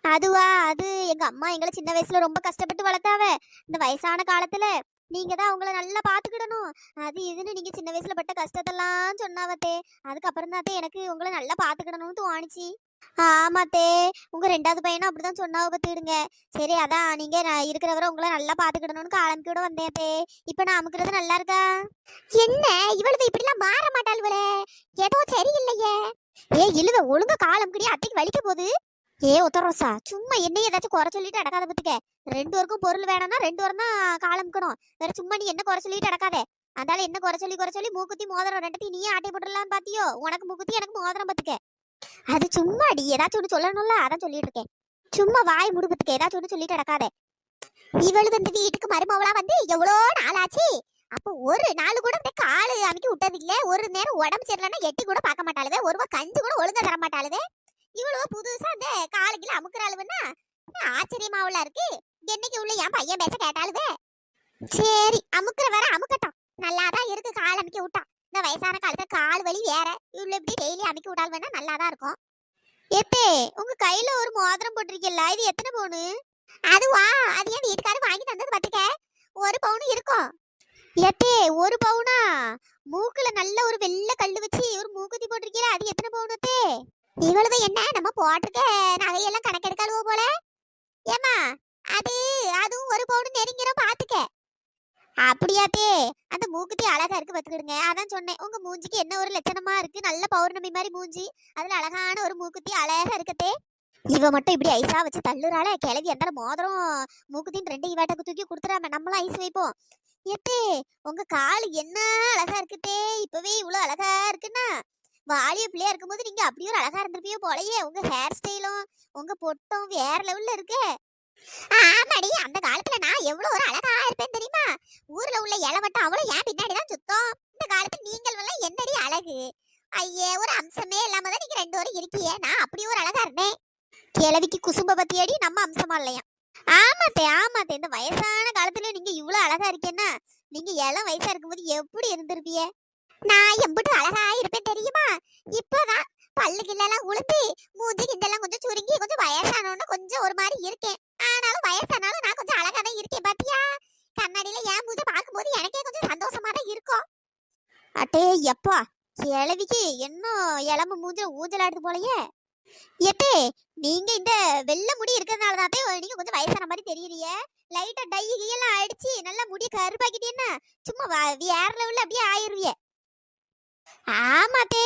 அதுவா? அது எங்க அம்மா எங்கள சின்ன வயசுல ரொம்ப கஷ்டப்பட்டு வளர்த்தாவ. இந்த வயசான காலத்துல நீங்க தான் அவங்கள நல்லா பாத்துக்கிடணும். அது இதுன்னு நீங்க சின்ன வயசுல பட்ட கஷ்டத்தெல்லாம் சொன்னாவத்தே. அதுக்கப்புறம் தான் எனக்கு உங்கள நல்லா பாத்துக்கிடணும்னு தோணுச்சு. ஆமாத்தே. உங்க 2வது பையனும் அப்படிதான் சொன்னாவ பாத்துடுங்க. சரி அதான் நீங்க நான் இருக்கிற வரை உங்கள நல்லா பாத்துக்கிடணும்னு காலம்பி கூட வந்தேன் அத்தே. இப்ப நான் அமுக்குறது நல்லா இருக்கா? என்ன இவளுது இப்படிலாம் மாற மாட்டாளுவளே? ஏதோ சரியில்லையே. இழுவ ஒழுங்கா காலம் கிடியா அத்தைக்கு வலிக்க போகுது. ஒத்தரோசா சும்மா என்னைய ஏதாச்சும் குறை சொல்லிட்டு அடக்காத பத்துக்க. 2 பேருக்கும் பொருள் வேணும்னா 2 பேரும் தான் காலம்க்கணும். வேற சும்மா நீ என்ன குறை சொல்லிட்டு அடக்காத. அதால என்ன குறை சொல்லி மூக்குத்தி மோதிரம் ரெண்டத்தையும் நீயே ஆட்டை போட்டுடலாம் பாத்தியோ? உனக்கு மூக்குத்தி எனக்கு மோதிரம் பத்துக்க. அது சும்மாடி ஏதாச்சும் ஒன்று சொல்லணும்ல அதான் சொல்லிட்டு இருக்கேன். சும்மா வாய் முடுபத்துக்க ஏதாச்சும் ஒன்று சொல்லிட்டு அடக்காத. இவளுக்கு இந்த வீட்டுக்கு மருமவளா வந்து எவ்வளோ நாளாச்சு. அப்போ ஒரு நாள் கூட இந்த காலு அமைக்கி விட்டது இல்ல. ஒரு நேரம் உடம்பு சரியில்லைன்னா எட்டி கூட பார்க்க மாட்டாளுவே. ஒருவா கஞ்சி கூட ஒழுங்கா தர மாட்டாளுவே. இவ்வளவு புதுசா இந்த காலுக்குள்ள அமுக்குறாளுவன்னா ஆச்சரியமாவுல இருக்கு. என்னைக்கு உள்ள என் பையன் பேச கேட்டாளுவே. சரி அமுக்குற வர அமுக்கட்டும். நல்லாதான் இருக்கு கால் அமைக்க விட்டா. இந்த வயசான காலத்துல கால் வலி வேற. இவ்வளவு இப்படி டெய்லி அமைக்க விட்டால் வேணா நல்லாதான் இருக்கும். எத்தே உங்க கையில ஒரு மோதிரம் போட்டிருக்கீல்ல, இது எத்தனை பவுனு? அதுவா? அது என் வீட்டுக்காரர் வாங்கி தந்தது பாத்துக்க. 1 பவுன் இருக்கும். எத்தே 1 பவுனா? மூக்குல நல்ல ஒரு வெள்ளை கல்லு வச்சு ஒரு மூக்குத்தி போட்டிருக்கீல, அது எத்தனை பவுனத்தே? இவ்வளவு என்ன நம்ம போட்டிருக்க நகையெல்லாம் கணக்கெடுக்காளுவோ போல. ஏமா அது அதுவும் 1 பவுன் நெருங்கிறோம் பாத்துக்க. அப்படியாத்தே? அந்த மூக்குத்தி அழகா இருக்கு பாத்துக்கிடுங்க. அதான் சொன்னேன் உங்க மூஞ்சிக்கு என்ன ஒரு லட்சணமா இருக்கு. நல்ல பௌர்ணமி மாதிரி மூஞ்சி. அதுல அழகான ஒரு மூக்குத்தி அழகா இருக்கத்தே. இவ மட்டும் இப்படி ஐஸா வச்சு தள்ளுறாள. கிளவி எந்த மோதிரம் மூக்குத்தின் 2 இவாட்டக்கு தூக்கி கொடுத்துறாம நம்மளும் ஐஸ் வைப்போம். ஏத்தே உங்க கால் என்ன அழகா இருக்குத்தே. இப்பவே இவ்வளவு அழகா இருக்குன்னா வாலிய பிள்ளையா இருக்கும்போது நீங்க அப்படியே ஒரு அழகா இருந்திருப்பீங்க போலயே. உங்க ஹேர் ஸ்டைலும் உங்க பொட்டும் வேற லெவல்ல இருக்கு. ஆமாடி அந்த காலத்துல நான் எவ்வளவு ஒரு அழகா இருப்பேன் தெரியுமா? ஊர்ல உள்ள இளவட்டம் அவ்வளவு என் பின்னாடி தான் சுத்தம். இந்த காலத்துல நீங்கள் எல்லாம் என்னடி அழகு. ஐயே ஒரு அம்சமே இல்லாம தான் நீங்க 2 பேரும் இருக்கியே. நான் அப்படி ஒரு அழகா இருந்தேன். கிழவிக்கு குசும்ப பத்தியடி நம்ம அம்சமா இல்லையா? ஆமாத்தே இந்த வயசான காலத்துல நீங்க இவ்வளவு அழகா இருக்கேன்னா நீங்க இளம் வயசா இருக்கும்போது எப்படி இருந்திருப்பீங்க? நான் எம்பிட்டு அழகா இருப்பேன் தெரியுமா? இப்பதான் பல்லு கிள்ளெல்லாம் உளுந்து மூஞ்சி கிண்டெல்லாம் கொஞ்சம் சுருங்கி கொஞ்சம் வயசானோன்னு கொஞ்சம் ஒரு மாதிரி இருக்கேன். ஆனாலும் வயசானாலும் நான் கொஞ்சம் அழகா தான் இருக்கேன் பாத்தியா? கண்ணாடியில என் மூஞ்ச பார்க்கும்போது எனக்கே கொஞ்சம் சந்தோஷமா தான் இருக்கும். அட்டே எப்பா கிழவிக்கு என்ன இளம மூஞ்ச ஊஞ்சலாடுது போலயே. எத்தே நீங்க இந்த வெள்ளை முடி இருக்கிறதுனால தான் நீங்க கொஞ்சம் வயசான மாதிரி தெரியறிய. லைட்டா டை எல்லாம் அடிச்சு நல்லா முடி கருப்பாக்கிட்டீங்கன்னா சும்மா வேற லெவல்ல அப்படியே ஆயிருவிய. ஆமாத்தே